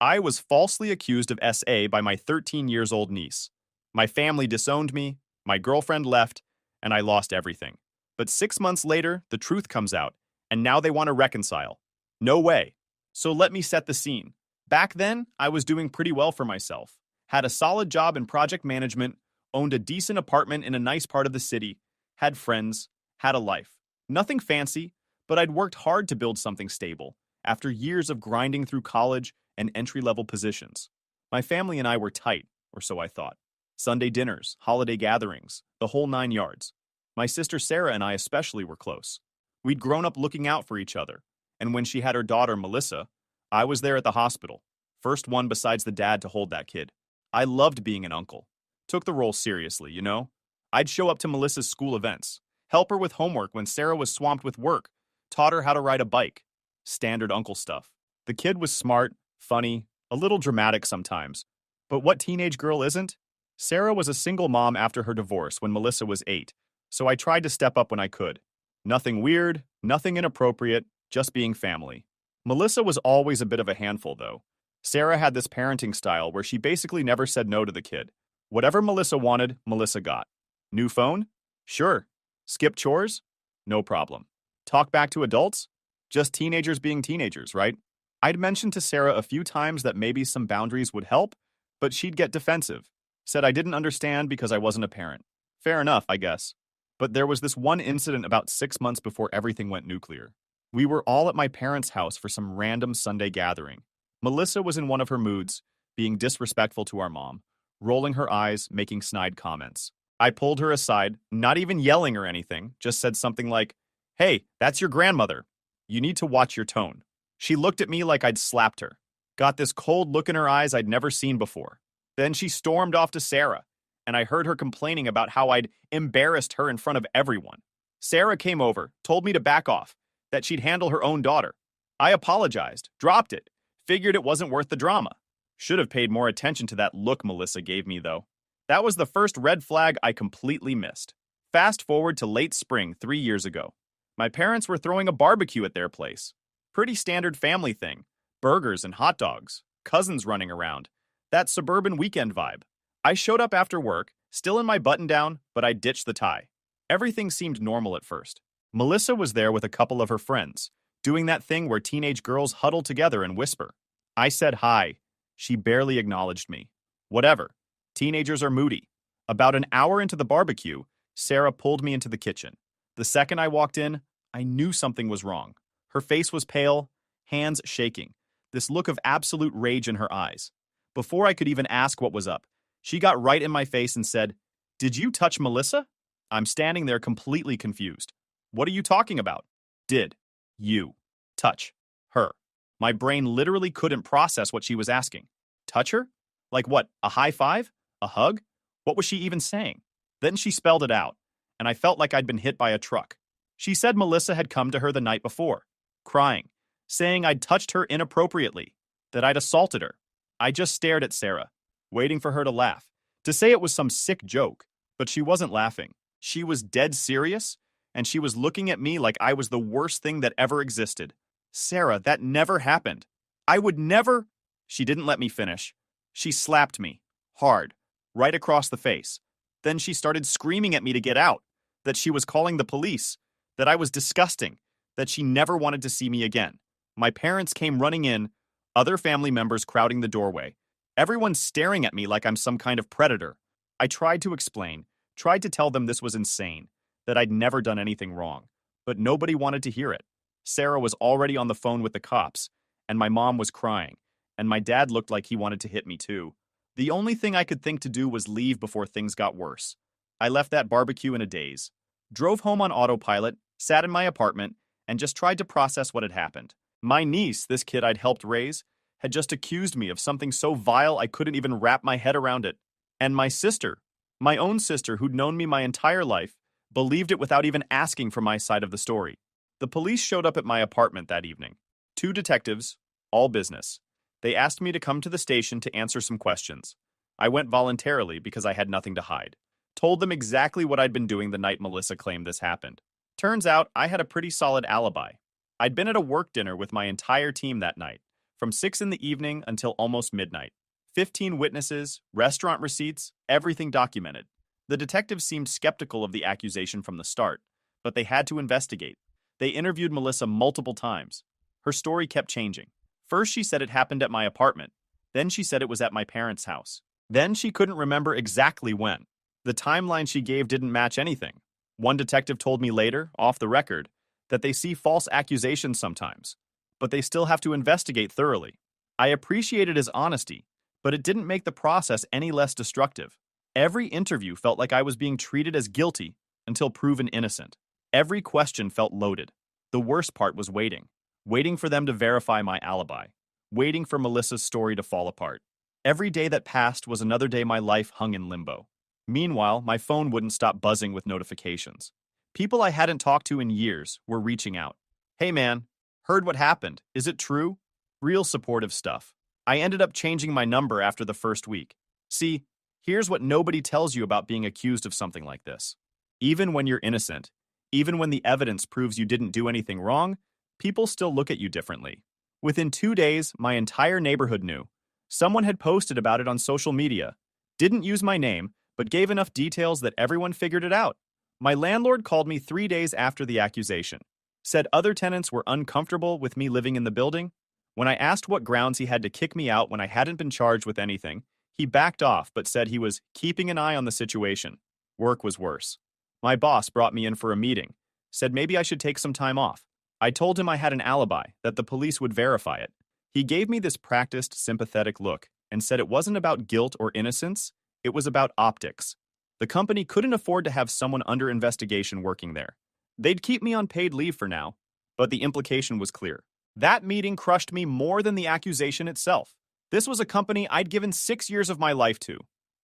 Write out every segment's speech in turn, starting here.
I was falsely accused of SA by my 13 years old niece. My family disowned me, my girlfriend left, and I lost everything. But 6 months later, the truth comes out, and now they want to reconcile. No way. So let me set the scene. Back then, I was doing pretty well for myself. Had a solid job in project management, owned a decent apartment in a nice part of the city, had friends, had a life. Nothing fancy, but I'd worked hard to build something stable after years of grinding through college and entry-level positions. My family and I were tight, or so I thought. Sunday dinners, holiday gatherings, the whole 9 yards. My sister Sarah and I especially were close. We'd grown up looking out for each other, and when she had her daughter, Melissa, I was there at the hospital. First one besides the dad to hold that kid. I loved being an uncle. Took the role seriously, you know? I'd show up to Melissa's school events, help her with homework when Sarah was swamped with work, taught her how to ride a bike. Standard uncle stuff. The kid was smart, funny, a little dramatic sometimes. But what teenage girl isn't? Sarah was a single mom after her divorce when Melissa was 8, so I tried to step up when I could. Nothing weird, nothing inappropriate, just being family. Melissa was always a bit of a handful, though. Sarah had this parenting style where she basically never said no to the kid. Whatever Melissa wanted, Melissa got. New phone? Sure. Skip chores? No problem. Talk back to adults? Just teenagers being teenagers, right? I'd mentioned to Sarah a few times that maybe some boundaries would help, but she'd get defensive. Said I didn't understand because I wasn't a parent. Fair enough, I guess. But there was this one incident about 6 months before everything went nuclear. We were all at my parents' house for some random Sunday gathering. Melissa was in one of her moods, being disrespectful to our mom, rolling her eyes, making snide comments. I pulled her aside, not even yelling or anything, just said something like, "Hey, that's your grandmother. You need to watch your tone." She looked at me like I'd slapped her. Got this cold look in her eyes I'd never seen before. Then she stormed off to Sarah, and I heard her complaining about how I'd embarrassed her in front of everyone. Sarah came over, told me to back off, that she'd handle her own daughter. I apologized, dropped it, figured it wasn't worth the drama. Should have paid more attention to that look Melissa gave me, though. That was the first red flag I completely missed. Fast forward to late spring 3 years ago. My parents were throwing a barbecue at their place. Pretty standard family thing. Burgers and hot dogs, cousins running around. That suburban weekend vibe. I showed up after work, still in my button-down, but I ditched the tie. Everything seemed normal at first. Melissa was there with a couple of her friends, doing that thing where teenage girls huddle together and whisper. I said hi. She barely acknowledged me. Whatever. Teenagers are moody. About an hour into the barbecue, Sarah pulled me into the kitchen. The second I walked in, I knew something was wrong. Her face was pale, hands shaking, this look of absolute rage in her eyes. Before I could even ask what was up, she got right in my face and said, "Did you touch Melissa?" I'm standing there completely confused. What are you talking about? Did you touch her? My brain literally couldn't process what she was asking. Touch her? Like what, a high five? A hug? What was she even saying? Then she spelled it out, and I felt like I'd been hit by a truck. She said Melissa had come to her the night before, crying, saying I'd touched her inappropriately, that I'd assaulted her. I just stared at Sarah, waiting for her to laugh, to say it was some sick joke, but she wasn't laughing. She was dead serious, and she was looking at me like I was the worst thing that ever existed. Sarah, that never happened. I would never... She didn't let me finish. She slapped me, hard, right across the face. Then she started screaming at me to get out, that she was calling the police, that I was disgusting, that she never wanted to see me again. My parents came running in, other family members crowding the doorway. Everyone staring at me like I'm some kind of predator. I tried to explain, tried to tell them this was insane, that I'd never done anything wrong, but nobody wanted to hear it. Sarah was already on the phone with the cops, and my mom was crying, and my dad looked like he wanted to hit me too. The only thing I could think to do was leave before things got worse. I left that barbecue in a daze, drove home on autopilot, sat in my apartment, and just tried to process what had happened. My niece, this kid I'd helped raise, had just accused me of something so vile I couldn't even wrap my head around it. And my sister, my own sister who'd known me my entire life, believed it without even asking for my side of the story. The police showed up at my apartment that evening. 2 detectives, all business. They asked me to come to the station to answer some questions. I went voluntarily because I had nothing to hide. Told them exactly what I'd been doing the night Melissa claimed this happened. Turns out I had a pretty solid alibi. I'd been at a work dinner with my entire team that night, from 6 in the evening until almost midnight. 15 witnesses, restaurant receipts, everything documented. The detectives seemed skeptical of the accusation from the start, but they had to investigate. They interviewed Melissa multiple times. Her story kept changing. First, she said it happened at my apartment. Then she said it was at my parents' house. Then she couldn't remember exactly when. The timeline she gave didn't match anything. One detective told me later, off the record, that they see false accusations sometimes, but they still have to investigate thoroughly. I appreciated his honesty, but it didn't make the process any less destructive. Every interview felt like I was being treated as guilty until proven innocent. Every question felt loaded. The worst part was waiting. Waiting for them to verify my alibi. Waiting for Melissa's story to fall apart. Every day that passed was another day my life hung in limbo. Meanwhile, my phone wouldn't stop buzzing with notifications. People I hadn't talked to in years were reaching out. Hey man, heard what happened. Is it true? Real supportive stuff. I ended up changing my number after the first week. See, here's what nobody tells you about being accused of something like this. Even when you're innocent, even when the evidence proves you didn't do anything wrong, people still look at you differently. Within 2 days, my entire neighborhood knew. Someone had posted about it on social media. Didn't use my name, but gave enough details that everyone figured it out. My landlord called me 3 days after the accusation. Said other tenants were uncomfortable with me living in the building. When I asked what grounds he had to kick me out when I hadn't been charged with anything, he backed off but said he was keeping an eye on the situation. Work was worse. My boss brought me in for a meeting. Said maybe I should take some time off. I told him I had an alibi, that the police would verify it. He gave me this practiced, sympathetic look and said it wasn't about guilt or innocence, it was about optics. The company couldn't afford to have someone under investigation working there. They'd keep me on paid leave for now, but the implication was clear. That meeting crushed me more than the accusation itself. This was a company I'd given 6 years of my life to.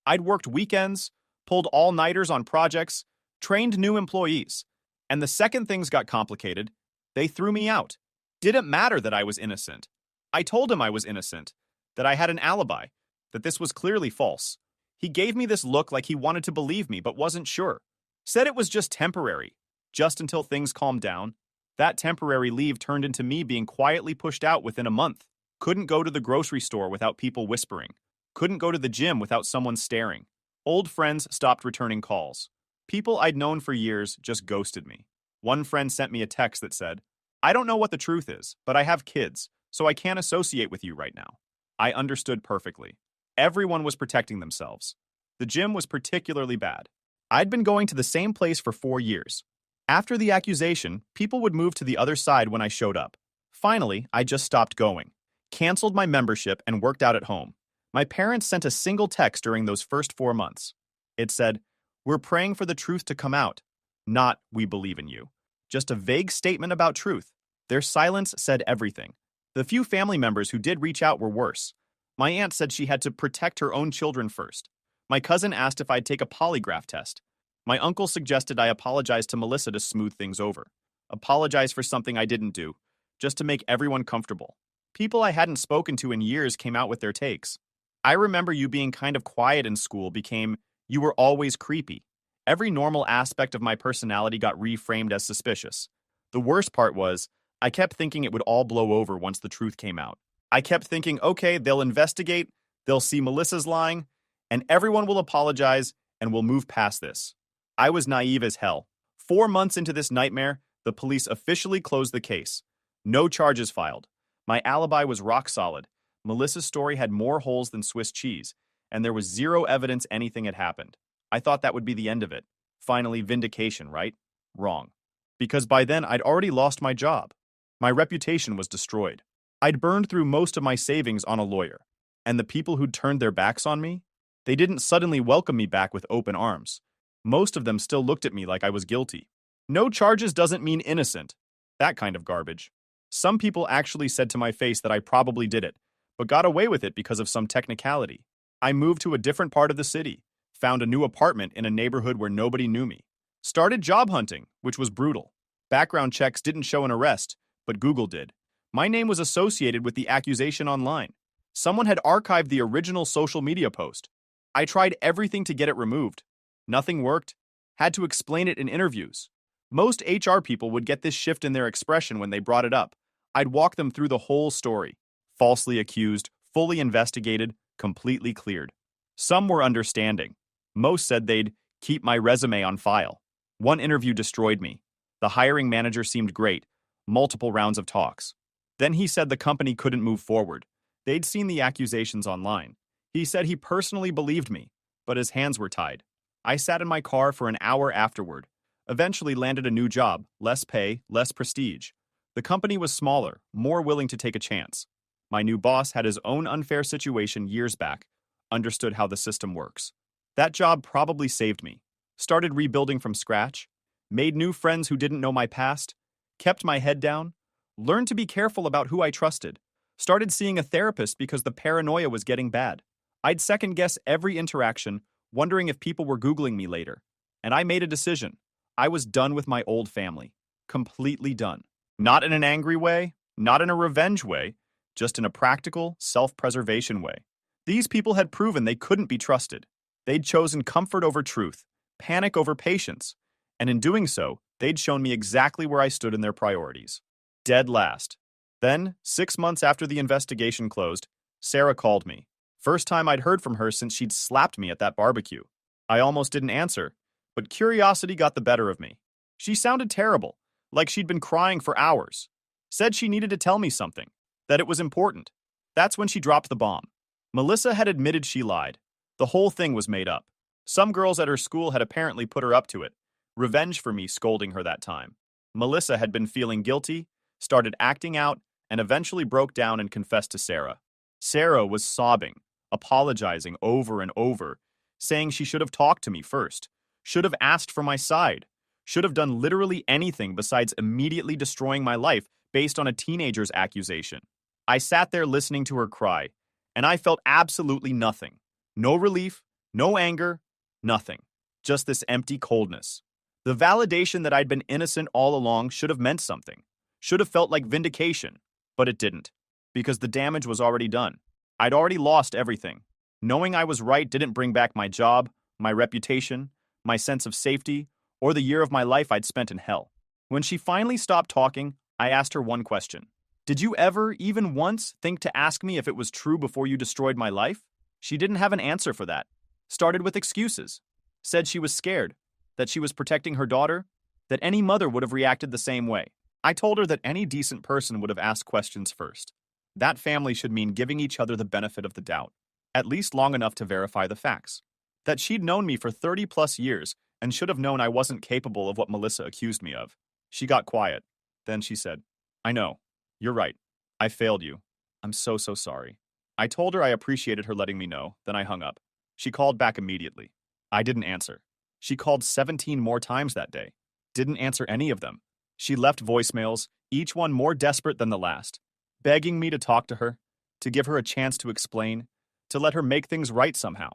I'd worked weekends, pulled all-nighters on projects, trained new employees. And the second things got complicated, they threw me out. Didn't matter that I was innocent. I told him I was innocent, that I had an alibi, that this was clearly false. He gave me this look like he wanted to believe me but wasn't sure. Said it was just temporary, just until things calmed down. That temporary leave turned into me being quietly pushed out within a month. Couldn't go to the grocery store without people whispering. Couldn't go to the gym without someone staring. Old friends stopped returning calls. People I'd known for years just ghosted me. One friend sent me a text that said, "I don't know what the truth is, but I have kids, so I can't associate with you right now." I understood perfectly. Everyone was protecting themselves. The gym was particularly bad. I'd been going to the same place for 4 years. After the accusation, people would move to the other side when I showed up. Finally, I just stopped going, canceled my membership, and worked out at home. My parents sent a single text during those first 4 months. It said, "We're praying for the truth to come out." Not, "We believe in you." Just a vague statement about truth. Their silence said everything. The few family members who did reach out were worse. My aunt said she had to protect her own children first. My cousin asked if I'd take a polygraph test. My uncle suggested I apologize to Melissa to smooth things over. Apologize for something I didn't do, just to make everyone comfortable. People I hadn't spoken to in years came out with their takes. I remember you being kind of quiet in school became, "You were always creepy." Every normal aspect of my personality got reframed as suspicious. The worst part was, I kept thinking it would all blow over once the truth came out. I kept thinking, okay, they'll investigate, they'll see Melissa's lying, and everyone will apologize, and we'll move past this. I was naive as hell. 4 months into this nightmare, the police officially closed the case. No charges filed. My alibi was rock solid. Melissa's story had more holes than Swiss cheese, and there was zero evidence anything had happened. I thought that would be the end of it. Finally, vindication, right? Wrong. Because by then, I'd already lost my job. My reputation was destroyed. I'd burned through most of my savings on a lawyer. And the people who'd turned their backs on me? They didn't suddenly welcome me back with open arms. Most of them still looked at me like I was guilty. No charges doesn't mean innocent. That kind of garbage. Some people actually said to my face that I probably did it, but got away with it because of some technicality. I moved to a different part of the city, found a new apartment in a neighborhood where nobody knew me. Started job hunting, which was brutal. Background checks didn't show an arrest, but Google did. My name was associated with the accusation online. Someone had archived the original social media post. I tried everything to get it removed. Nothing worked. Had to explain it in interviews. Most HR people would get this shift in their expression when they brought it up. I'd walk them through the whole story. falsely accused, fully investigated, completely cleared. Some were understanding. Most said they'd keep my resume on file. One interview destroyed me. The hiring manager seemed great, multiple rounds of talks. Then he said the company couldn't move forward. They'd seen the accusations online. He said he personally believed me, but his hands were tied. I sat in my car for an hour afterward. Eventually landed a new job, less pay, less prestige. The company was smaller, more willing to take a chance. My new boss had his own unfair situation years back, understood how the system works. That job probably saved me. Started rebuilding from scratch, made new friends who didn't know my past, kept my head down, learned to be careful about who I trusted, started seeing a therapist because the paranoia was getting bad. I'd second guess every interaction, wondering if people were Googling me later. And I made a decision. I was done with my old family. Completely done. Not in an angry way, not in a revenge way, just in a practical, self-preservation way. These people had proven they couldn't be trusted. They'd chosen comfort over truth, panic over patience, and in doing so, they'd shown me exactly where I stood in their priorities. Dead last. Then, 6 months after the investigation closed, Sarah called me. First time I'd heard from her since she'd slapped me at that barbecue. I almost didn't answer, but curiosity got the better of me. She sounded terrible, like she'd been crying for hours. Said she needed to tell me something, that it was important. That's when she dropped the bomb. Melissa had admitted she lied. The whole thing was made up. Some girls at her school had apparently put her up to it. Revenge for me scolding her that time. Melissa had been feeling guilty, started acting out, and eventually broke down and confessed to Sarah. Sarah was sobbing, apologizing over and over, saying she should have talked to me first, should have asked for my side, should have done literally anything besides immediately destroying my life based on a teenager's accusation. I sat there listening to her cry, and I felt absolutely nothing. No relief, no anger, nothing. Just this empty coldness. The validation that I'd been innocent all along should have meant something. Should have felt like vindication, but it didn't. Because the damage was already done. I'd already lost everything. Knowing I was right didn't bring back my job, my reputation, my sense of safety, or the year of my life I'd spent in hell. When she finally stopped talking, I asked her one question. Did you ever, even once, think to ask me if it was true before you destroyed my life? She didn't have an answer for that. Started with excuses. Said she was scared, that she was protecting her daughter, that any mother would have reacted the same way. I told her that any decent person would have asked questions first. That family should mean giving each other the benefit of the doubt, at least long enough to verify the facts. That she'd known me for 30 plus years and should have known I wasn't capable of what Melissa accused me of. She got quiet. Then she said, I know. You're right. I failed you. I'm so sorry. I told her I appreciated her letting me know, then I hung up. She called back immediately. I didn't answer. She called 17 more times that day. Didn't answer any of them. She left voicemails, each one more desperate than the last, begging me to talk to her, to give her a chance to explain, to let her make things right somehow.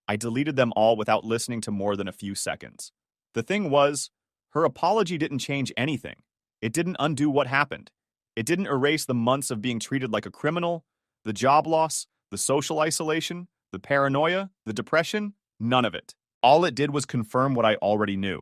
I deleted them all without listening to more than a few seconds. The thing was, her apology didn't change anything. It didn't undo what happened. It didn't erase the months of being treated like a criminal, the job loss, the social isolation, the paranoia, the depression, none of it. All it did was confirm what I already knew.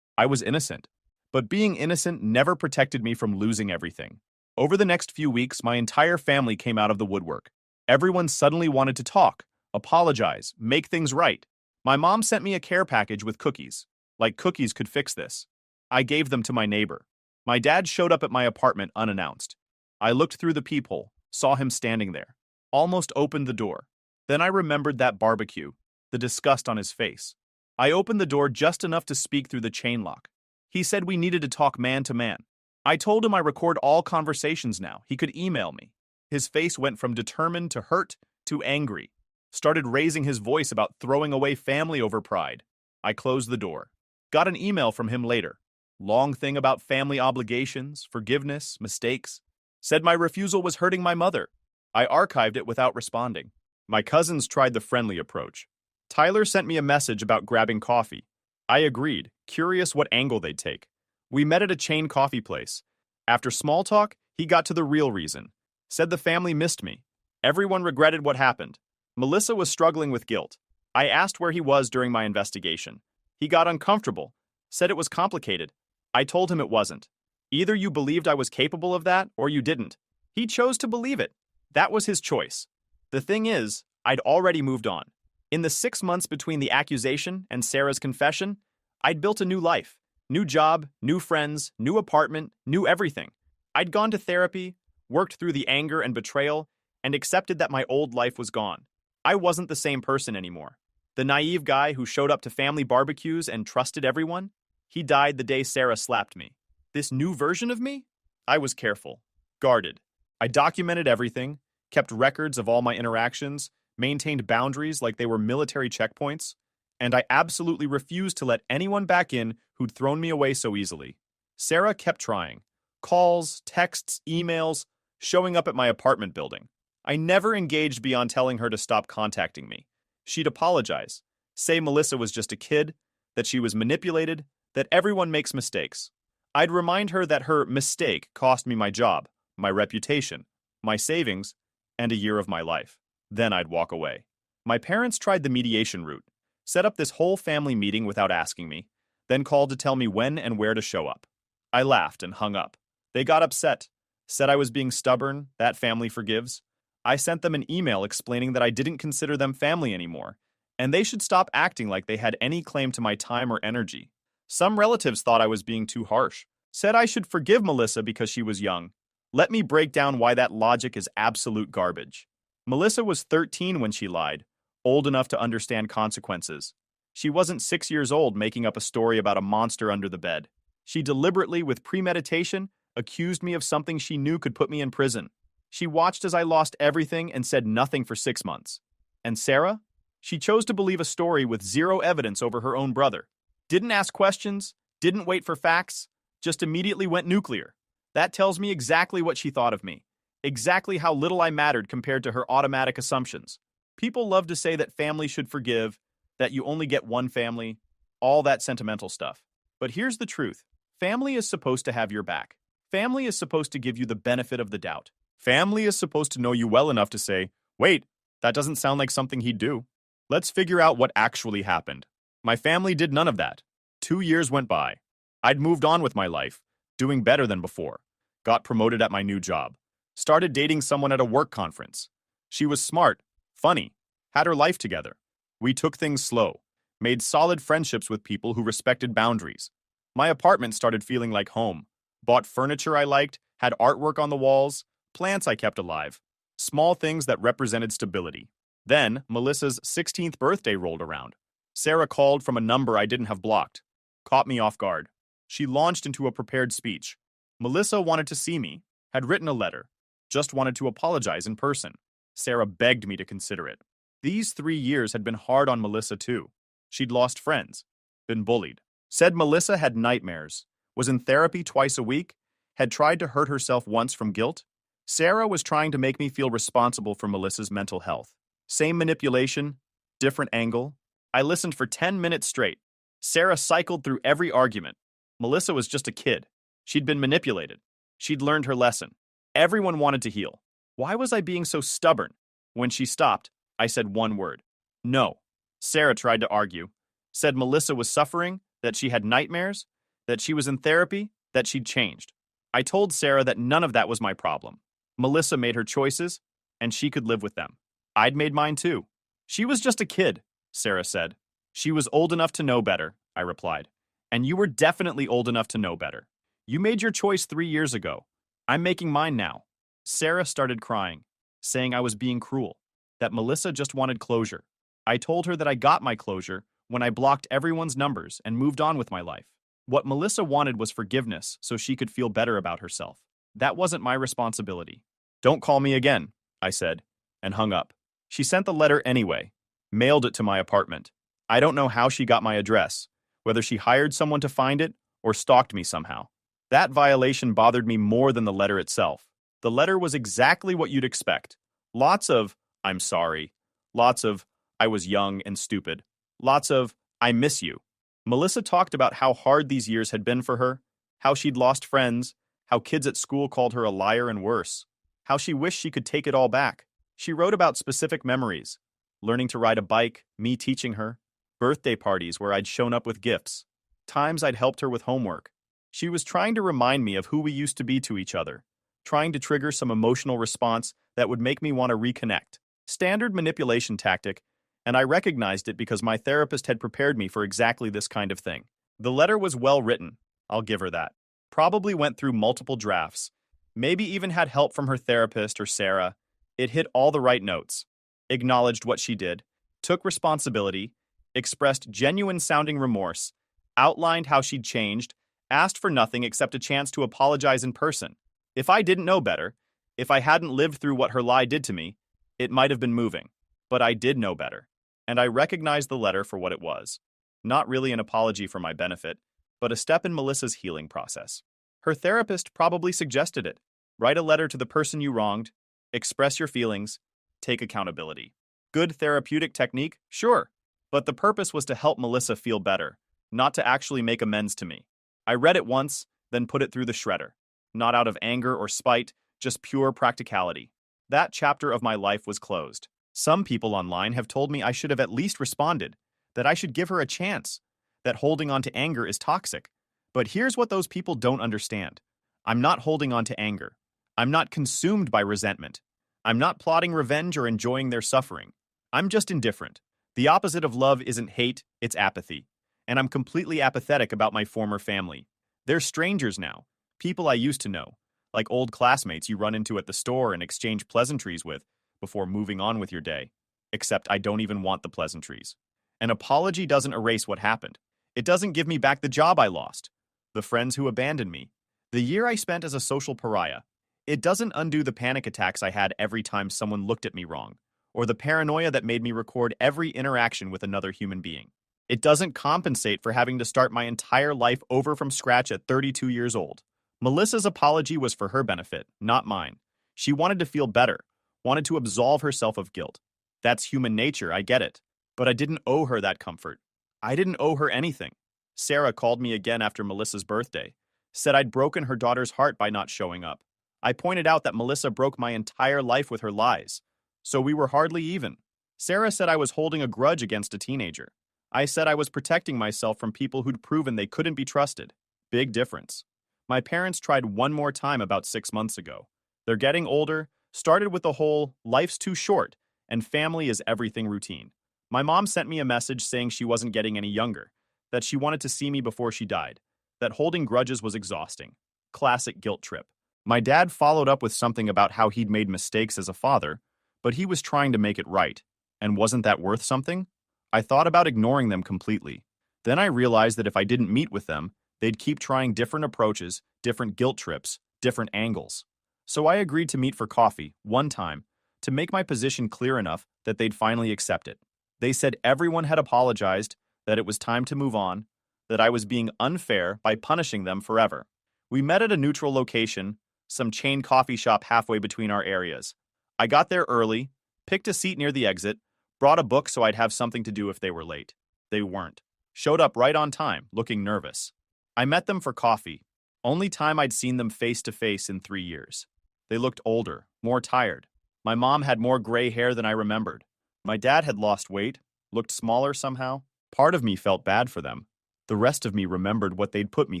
I was innocent. But being innocent never protected me from losing everything. Over the next few weeks, my entire family came out of the woodwork. Everyone suddenly wanted to talk, apologize, make things right. My mom sent me a care package with cookies. Like cookies could fix this. I gave them to my neighbor. My dad showed up at my apartment unannounced. I looked through the peephole, saw him standing there, almost opened the door. Then I remembered that barbecue, the disgust on his face. I opened the door just enough to speak through the chain lock. He said we needed to talk man to man. I told him I record all conversations now. He could email me. His face went from determined to hurt to angry. Started raising his voice about throwing away family over pride. I closed the door. Got an email from him later. Long thing about family obligations, forgiveness, mistakes. Said my refusal was hurting my mother. I archived it without responding. My cousins tried the friendly approach. Tyler sent me a message about grabbing coffee. I agreed, curious what angle they'd take. We met at a chain coffee place. After small talk, he got to the real reason. Said the family missed me. Everyone regretted what happened. Melissa was struggling with guilt. I asked where he was during my investigation. He got uncomfortable, said it was complicated. I told him it wasn't. Either you believed I was capable of that, or you didn't. He chose to believe it. That was his choice. The thing is, I'd already moved on. In the 6 months between the accusation and Sarah's confession, I'd built a new life. New job, new friends, new apartment, new everything. I'd gone to therapy, worked through the anger and betrayal, and accepted that my old life was gone. I wasn't the same person anymore. The naive guy who showed up to family barbecues and trusted everyone, he died the day Sarah slapped me. This new version of me? I was careful, guarded. I documented everything, kept records of all my interactions, maintained boundaries like they were military checkpoints, and I absolutely refused to let anyone back in who'd thrown me away so easily. Sarah kept trying. Calls, texts, emails, showing up at my apartment building. I never engaged beyond telling her to stop contacting me. She'd apologize, say Melissa was just a kid, that she was manipulated, that everyone makes mistakes. I'd remind her that her mistake cost me my job, my reputation, my savings, and a year of my life. Then I'd walk away. My parents tried the mediation route, set up this whole family meeting without asking me, then called to tell me when and where to show up. I laughed and hung up. They got upset, said I was being stubborn, that family forgives. I sent them an email explaining that I didn't consider them family anymore, and they should stop acting like they had any claim to my time or energy. Some relatives thought I was being too harsh, said I should forgive Melissa because she was young. Let me break down why that logic is absolute garbage. Melissa was 13 when she lied, old enough to understand consequences. She wasn't 6 years old making up a story about a monster under the bed. She deliberately, with premeditation, accused me of something she knew could put me in prison. She watched as I lost everything and said nothing for 6 months. And Sarah? She chose to believe a story with zero evidence over her own brother. Didn't ask questions, didn't wait for facts, just immediately went nuclear. That tells me exactly what she thought of me, exactly how little I mattered compared to her automatic assumptions. People love to say that family should forgive, that you only get one family, all that sentimental stuff. But here's the truth. Family is supposed to have your back. Family is supposed to give you the benefit of the doubt. Family is supposed to know you well enough to say, wait, that doesn't sound like something he'd do. Let's figure out what actually happened. My family did none of that. 2 years went by. I'd moved on with my life, doing better than before. Got promoted at my new job. Started dating someone at a work conference. She was smart, funny, had her life together. We took things slow, made solid friendships with people who respected boundaries. My apartment started feeling like home. Bought furniture I liked, had artwork on the walls, plants I kept alive. Small things that represented stability. Then, Melissa's 16th birthday rolled around. Sarah called from a number I didn't have blocked. Caught me off guard. She launched into a prepared speech. Melissa wanted to see me, had written a letter, just wanted to apologize in person. Sarah begged me to consider it. These 3 years had been hard on Melissa too. She'd lost friends, been bullied. Said Melissa had nightmares, was in therapy twice a week, had tried to hurt herself once from guilt. Sarah was trying to make me feel responsible for Melissa's mental health. Same manipulation, different angle. I listened for 10 minutes straight. Sarah cycled through every argument. Melissa was just a kid. She'd been manipulated. She'd learned her lesson. Everyone wanted to heal. Why was I being so stubborn? When she stopped, I said one word. No. Sarah tried to argue. Said Melissa was suffering, that she had nightmares, that she was in therapy, that she'd changed. I told Sarah that none of that was my problem. Melissa made her choices, and she could live with them. I'd made mine too. She was just a kid, Sarah said. She was old enough to know better, I replied. And you were definitely old enough to know better. You made your choice 3 years ago. I'm making mine now. Sarah started crying, saying I was being cruel, that Melissa just wanted closure. I told her that I got my closure when I blocked everyone's numbers and moved on with my life. What Melissa wanted was forgiveness so she could feel better about herself. That wasn't my responsibility. Don't call me again, I said, and hung up. She sent the letter anyway, mailed it to my apartment. I don't know how she got my address, whether she hired someone to find it or stalked me somehow. That violation bothered me more than the letter itself. The letter was exactly what you'd expect. Lots of, I'm sorry. Lots of, I was young and stupid. Lots of, I miss you. Melissa talked about how hard these years had been for her, how she'd lost friends, how kids at school called her a liar and worse, how she wished she could take it all back. She wrote about specific memories, learning to ride a bike, me teaching her, birthday parties where I'd shown up with gifts, times I'd helped her with homework. She was trying to remind me of who we used to be to each other, trying to trigger some emotional response that would make me want to reconnect. Standard manipulation tactic, and I recognized it because my therapist had prepared me for exactly this kind of thing. The letter was well written, I'll give her that. Probably went through multiple drafts. Maybe even had help from her therapist or Sarah. It hit all the right notes. Acknowledged what she did, took responsibility, expressed genuine-sounding remorse, outlined how she'd changed, asked for nothing except a chance to apologize in person. If I didn't know better, if I hadn't lived through what her lie did to me, it might have been moving. But I did know better, and I recognized the letter for what it was. Not really an apology for my benefit, but a step in Melissa's healing process. Her therapist probably suggested it. Write a letter to the person you wronged, express your feelings, take accountability. Good therapeutic technique? Sure. But the purpose was to help Melissa feel better, not to actually make amends to me. I read it once, then put it through the shredder. Not out of anger or spite, just pure practicality. That chapter of my life was closed. Some people online have told me I should have at least responded, that I should give her a chance, that holding on to anger is toxic. But here's what those people don't understand. I'm not holding on to anger. I'm not consumed by resentment. I'm not plotting revenge or enjoying their suffering. I'm just indifferent. The opposite of love isn't hate, it's apathy. And I'm completely apathetic about my former family. They're strangers now, people I used to know, like old classmates you run into at the store and exchange pleasantries with before moving on with your day. Except I don't even want the pleasantries. An apology doesn't erase what happened. It doesn't give me back the job I lost, the friends who abandoned me, the year I spent as a social pariah. It doesn't undo the panic attacks I had every time someone looked at me wrong, or the paranoia that made me record every interaction with another human being. It doesn't compensate for having to start my entire life over from scratch at 32 years old. Melissa's apology was for her benefit, not mine. She wanted to feel better, wanted to absolve herself of guilt. That's human nature, I get it. But I didn't owe her that comfort. I didn't owe her anything. Sarah called me again after Melissa's birthday, said I'd broken her daughter's heart by not showing up. I pointed out that Melissa broke my entire life with her lies, so we were hardly even. Sarah said I was holding a grudge against a teenager. I said I was protecting myself from people who'd proven they couldn't be trusted. Big difference. My parents tried one more time about 6 months ago. They're getting older, started with the whole life's too short and family is everything routine. My mom sent me a message saying she wasn't getting any younger, that she wanted to see me before she died, that holding grudges was exhausting. Classic guilt trip. My dad followed up with something about how he'd made mistakes as a father, but he was trying to make it right. And wasn't that worth something? I thought about ignoring them completely. Then I realized that if I didn't meet with them, they'd keep trying different approaches, different guilt trips, different angles. So I agreed to meet for coffee, one time, to make my position clear enough that they'd finally accept it. They said everyone had apologized, that it was time to move on, that I was being unfair by punishing them forever. We met at a neutral location, some chain coffee shop halfway between our areas. I got there early, picked a seat near the exit, brought a book so I'd have something to do if they were late. They weren't. Showed up right on time, looking nervous. I met them for coffee. Only time I'd seen them face to face in 3 years. They looked older, more tired. My mom had more gray hair than I remembered. My dad had lost weight, looked smaller somehow. Part of me felt bad for them. The rest of me remembered what they'd put me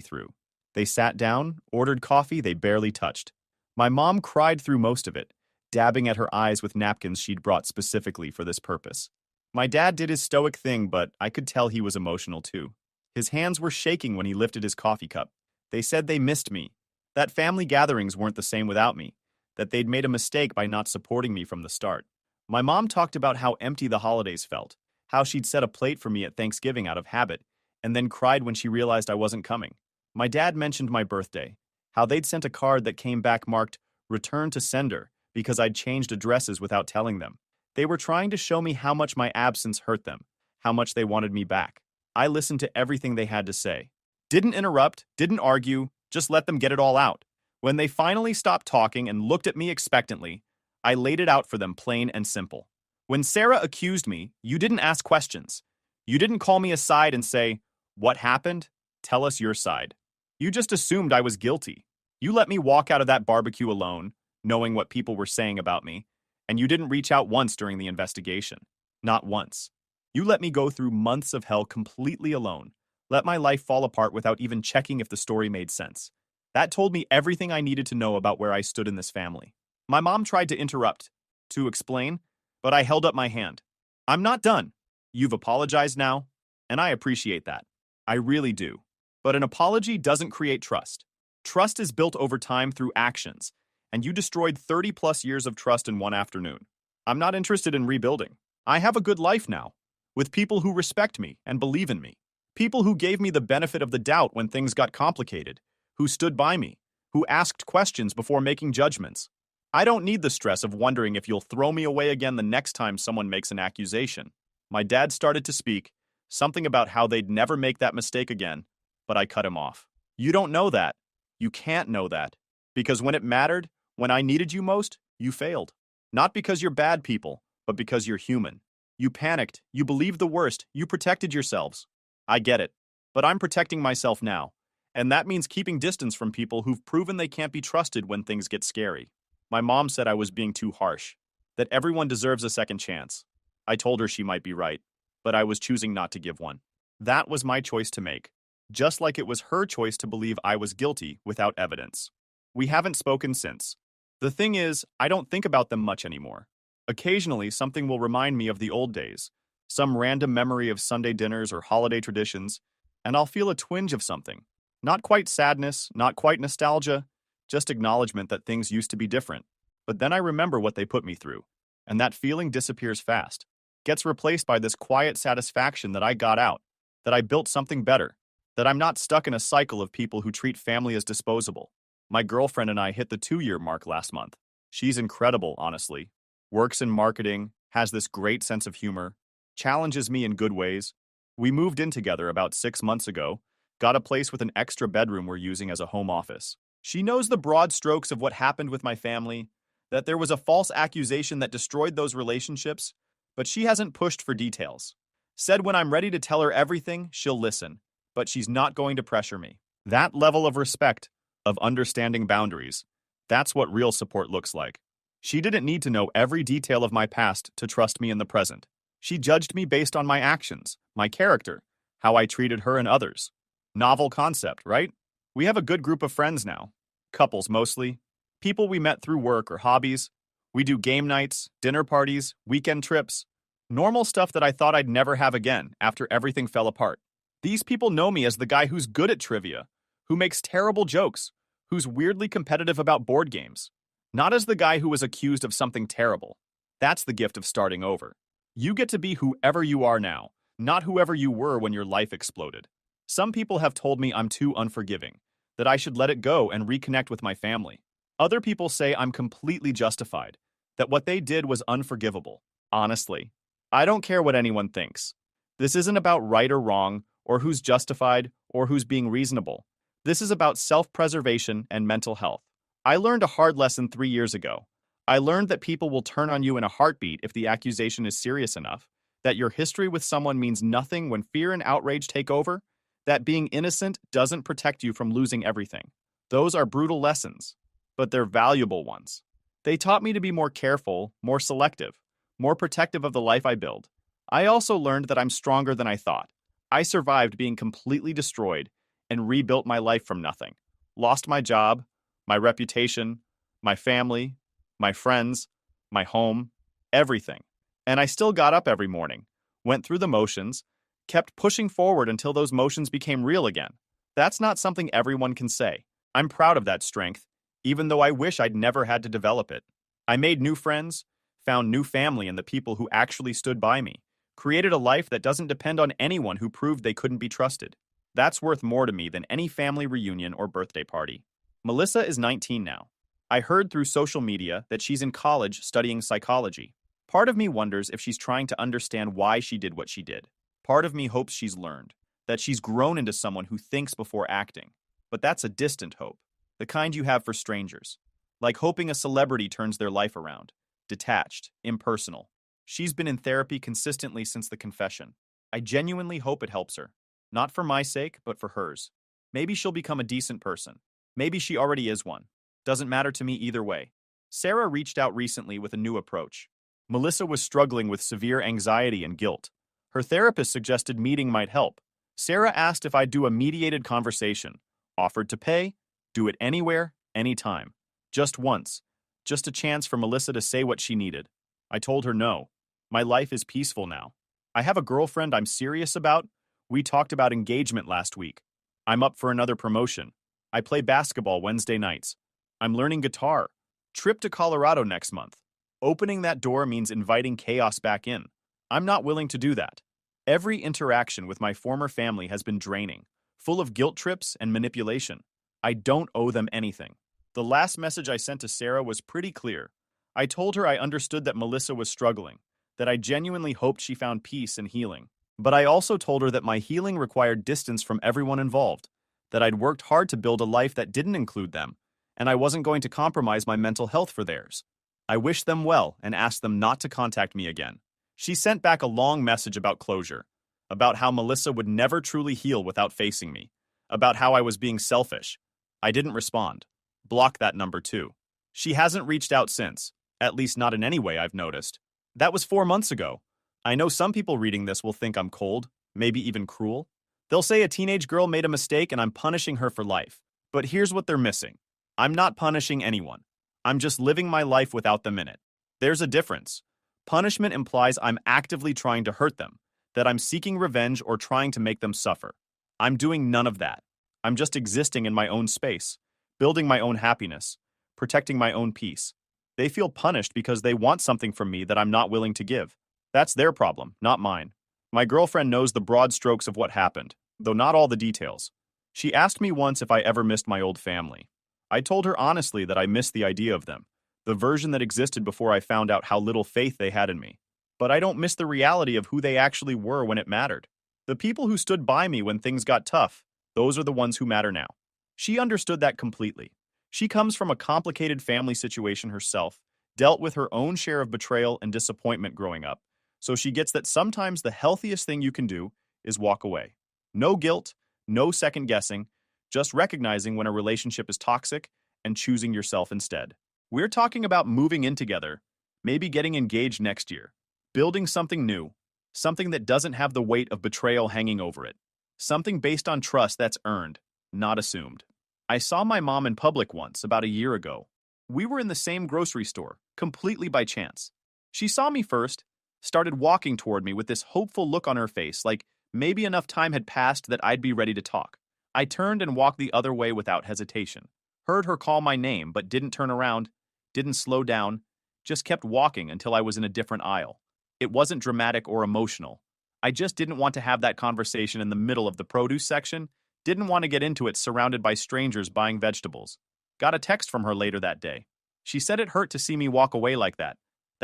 through. They sat down, ordered coffee they barely touched. My mom cried through most of it, dabbing at her eyes with napkins she'd brought specifically for this purpose. My dad did his stoic thing, but I could tell he was emotional too. His hands were shaking when he lifted his coffee cup. They said they missed me, that family gatherings weren't the same without me, that they'd made a mistake by not supporting me from the start. My mom talked about how empty the holidays felt, how she'd set a plate for me at Thanksgiving out of habit, and then cried when she realized I wasn't coming. My dad mentioned my birthday, how they'd sent a card that came back marked "Return to Sender" because I'd changed addresses without telling them. They were trying to show me how much my absence hurt them, how much they wanted me back. I listened to everything they had to say. Didn't interrupt, didn't argue, just let them get it all out. When they finally stopped talking and looked at me expectantly, I laid it out for them plain and simple. When Sarah accused me, you didn't ask questions. You didn't call me aside and say, "What happened? Tell us your side." You just assumed I was guilty. You let me walk out of that barbecue alone, knowing what people were saying about me, and you didn't reach out once during the investigation. Not once. You let me go through months of hell completely alone, let my life fall apart without even checking if the story made sense. That told me everything I needed to know about where I stood in this family. My mom tried to interrupt, to explain, but I held up my hand. I'm not done. You've apologized now, and I appreciate that. I really do. But an apology doesn't create trust. Trust is built over time through actions, and you destroyed 30 plus years of trust in one afternoon. I'm not interested in rebuilding. I have a good life now, with people who respect me and believe in me. People who gave me the benefit of the doubt when things got complicated, who stood by me, who asked questions before making judgments. I don't need the stress of wondering if you'll throw me away again the next time someone makes an accusation. My dad started to speak, something about how they'd never make that mistake again, but I cut him off. You don't know that. You can't know that. Because when it mattered, when I needed you most, you failed. Not because you're bad people, but because you're human. You panicked, you believed the worst, you protected yourselves. I get it, but I'm protecting myself now. And that means keeping distance from people who've proven they can't be trusted when things get scary. My mom said I was being too harsh, that everyone deserves a second chance. I told her she might be right, but I was choosing not to give one. That was my choice to make, just like it was her choice to believe I was guilty without evidence. We haven't spoken since. The thing is, I don't think about them much anymore. Occasionally, something will remind me of the old days, some random memory of Sunday dinners or holiday traditions, and I'll feel a twinge of something. Not quite sadness, not quite nostalgia, just acknowledgement that things used to be different. But then I remember what they put me through, and that feeling disappears fast. Gets replaced by this quiet satisfaction that I got out, that I built something better, that I'm not stuck in a cycle of people who treat family as disposable. My girlfriend and I hit the 2-year mark last month. She's incredible, honestly. Works in marketing, has this great sense of humor, challenges me in good ways. We moved in together about 6 months ago, got a place with an extra bedroom we're using as a home office. She knows the broad strokes of what happened with my family, that there was a false accusation that destroyed those relationships, but she hasn't pushed for details. Said when I'm ready to tell her everything, she'll listen, but she's not going to pressure me. That level of respect, of understanding boundaries, that's what real support looks like. She didn't need to know every detail of my past to trust me in the present. She judged me based on my actions, my character, how I treated her and others. Novel concept, right? We have a good group of friends now. Couples mostly. People we met through work or hobbies. We do game nights, dinner parties, weekend trips. Normal stuff that I thought I'd never have again after everything fell apart. These people know me as the guy who's good at trivia, who makes terrible jokes, who's weirdly competitive about board games. Not as the guy who was accused of something terrible. That's the gift of starting over. You get to be whoever you are now, not whoever you were when your life exploded. Some people have told me I'm too unforgiving, that I should let it go and reconnect with my family. Other people say I'm completely justified, that what they did was unforgivable. Honestly, I don't care what anyone thinks. This isn't about right or wrong, or who's justified, or who's being reasonable. This is about self-preservation and mental health. I learned a hard lesson 3 years ago. I learned that people will turn on you in a heartbeat if the accusation is serious enough, that your history with someone means nothing when fear and outrage take over, that being innocent doesn't protect you from losing everything. Those are brutal lessons, but they're valuable ones. They taught me to be more careful, more selective, more protective of the life I build. I also learned that I'm stronger than I thought. I survived being completely destroyed and rebuilt my life from nothing. Lost my job, my reputation, my family, my friends, my home, everything. And I still got up every morning, went through the motions, kept pushing forward until those motions became real again. That's not something everyone can say. I'm proud of that strength, even though I wish I'd never had to develop it. I made new friends, found new family in the people who actually stood by me, created a life that doesn't depend on anyone who proved they couldn't be trusted. That's worth more to me than any family reunion or birthday party. Melissa is 19 now. I heard through social media that she's in college studying psychology. Part of me wonders if she's trying to understand why she did what she did. Part of me hopes she's learned, that she's grown into someone who thinks before acting. But that's a distant hope, the kind you have for strangers. Like hoping a celebrity turns their life around. Detached, impersonal. She's been in therapy consistently since the confession. I genuinely hope it helps her. Not for my sake, but for hers. Maybe she'll become a decent person. Maybe she already is one. Doesn't matter to me either way. Sarah reached out recently with a new approach. Melissa was struggling with severe anxiety and guilt. Her therapist suggested meeting might help. Sarah asked if I'd do a mediated conversation, offered to pay, Do it anywhere, anytime. Just once. Just a chance for Melissa to say what she needed. I told her no. My life is peaceful now. I have a girlfriend I'm serious about. We talked about engagement last week. I'm up for another promotion. I play basketball Wednesday nights. I'm learning guitar. Trip to Colorado next month. Opening that door means inviting chaos back in. I'm not willing to do that. Every interaction with my former family has been draining, full of guilt trips and manipulation. I don't owe them anything. The last message I sent to Sarah was pretty clear. I told her I understood that Melissa was struggling, that I genuinely hoped she found peace and healing. But I also told her that my healing required distance from everyone involved, that I'd worked hard to build a life that didn't include them, and I wasn't going to compromise my mental health for theirs. I wished them well and asked them not to contact me again. She sent back a long message about closure, about how Melissa would never truly heal without facing me, about how I was being selfish. I didn't respond. Block that number too. She hasn't reached out since, at least not in any way I've noticed. That was 4 months ago. I know some people reading this will think I'm cold, maybe even cruel. They'll say a teenage girl made a mistake and I'm punishing her for life. But here's what they're missing. I'm not punishing anyone. I'm just living my life without them in it. There's a difference. Punishment implies I'm actively trying to hurt them, that I'm seeking revenge or trying to make them suffer. I'm doing none of that. I'm just existing in my own space, building my own happiness, protecting my own peace. They feel punished because they want something from me that I'm not willing to give. That's their problem, not mine. My girlfriend knows the broad strokes of what happened, though not all the details. She asked me once if I ever missed my old family. I told her honestly that I missed the idea of them, the version that existed before I found out how little faith they had in me. But I don't miss the reality of who they actually were when it mattered. The people who stood by me when things got tough, those are the ones who matter now. She understood that completely. She comes from a complicated family situation herself, dealt with her own share of betrayal and disappointment growing up, so she gets that sometimes the healthiest thing you can do is walk away. No guilt, no second guessing, just recognizing when a relationship is toxic and choosing yourself instead. We're talking about moving in together, maybe getting engaged next year, building something new, something that doesn't have the weight of betrayal hanging over it, something based on trust that's earned, not assumed. I saw my mom in public once, about a year ago. We were in the same grocery store, completely by chance. She saw me first, started walking toward me with this hopeful look on her face, like maybe enough time had passed that I'd be ready to talk. I turned and walked the other way without hesitation. Heard her call my name, but didn't turn around, didn't slow down, just kept walking until I was in a different aisle. It wasn't dramatic or emotional. I just didn't want to have that conversation in the middle of the produce section, didn't want to get into it surrounded by strangers buying vegetables. Got a text from her later that day. She said it hurt to see me walk away like that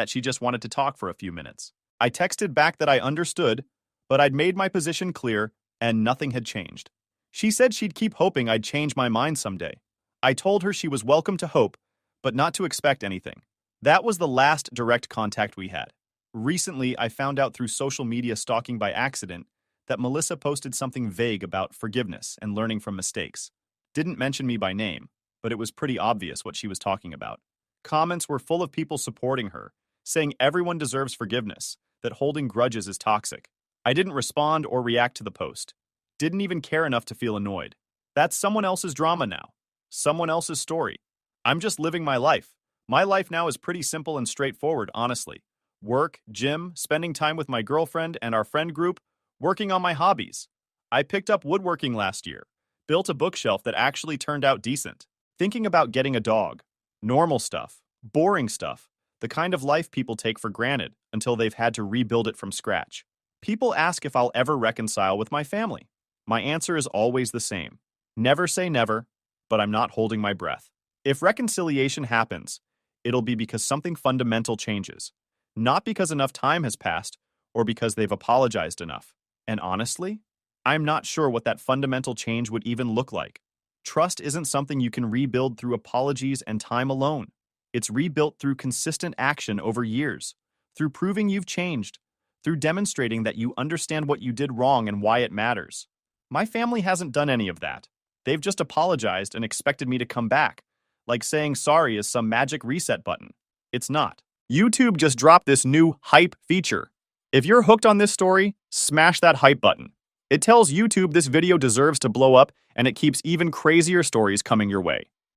she just wanted to talk for a few minutes. I texted back that I understood, but I'd made my position clear and nothing had changed. She said she'd keep hoping I'd change my mind someday. I told her she was welcome to hope, but not to expect anything. That was the last direct contact we had. Recently, I found out through social media stalking by accident that Melissa posted something vague about forgiveness and learning from mistakes. Didn't mention me by name, but it was pretty obvious what she was talking about. Comments were full of people supporting her, saying everyone deserves forgiveness, that holding grudges is toxic. I didn't respond or react to the post. Didn't even care enough to feel annoyed. That's someone else's drama now. Someone else's story. I'm just living my life. My life now is pretty simple and straightforward, honestly. Work, gym, spending time with my girlfriend and our friend group, working on my hobbies. I picked up woodworking last year, built a bookshelf that actually turned out decent. Thinking about getting a dog. Normal stuff. Boring stuff. The kind of life people take for granted until they've had to rebuild it from scratch. People ask if I'll ever reconcile with my family. My answer is always the same. Never say never, but I'm not holding my breath. If reconciliation happens, it'll be because something fundamental changes, not because enough time has passed or because they've apologized enough. And honestly, I'm not sure what that fundamental change would even look like. Trust isn't something you can rebuild through apologies and time alone. It's rebuilt through consistent action over years, through proving you've changed, through demonstrating that you understand what you did wrong and why it matters. My family hasn't done any of that. They've just apologized and expected me to come back, like saying sorry is some magic reset button. It's not. YouTube just dropped this new hype feature. If you're hooked on this story, smash that hype button. It tells YouTube this video deserves to blow up, and it keeps even crazier stories coming your way.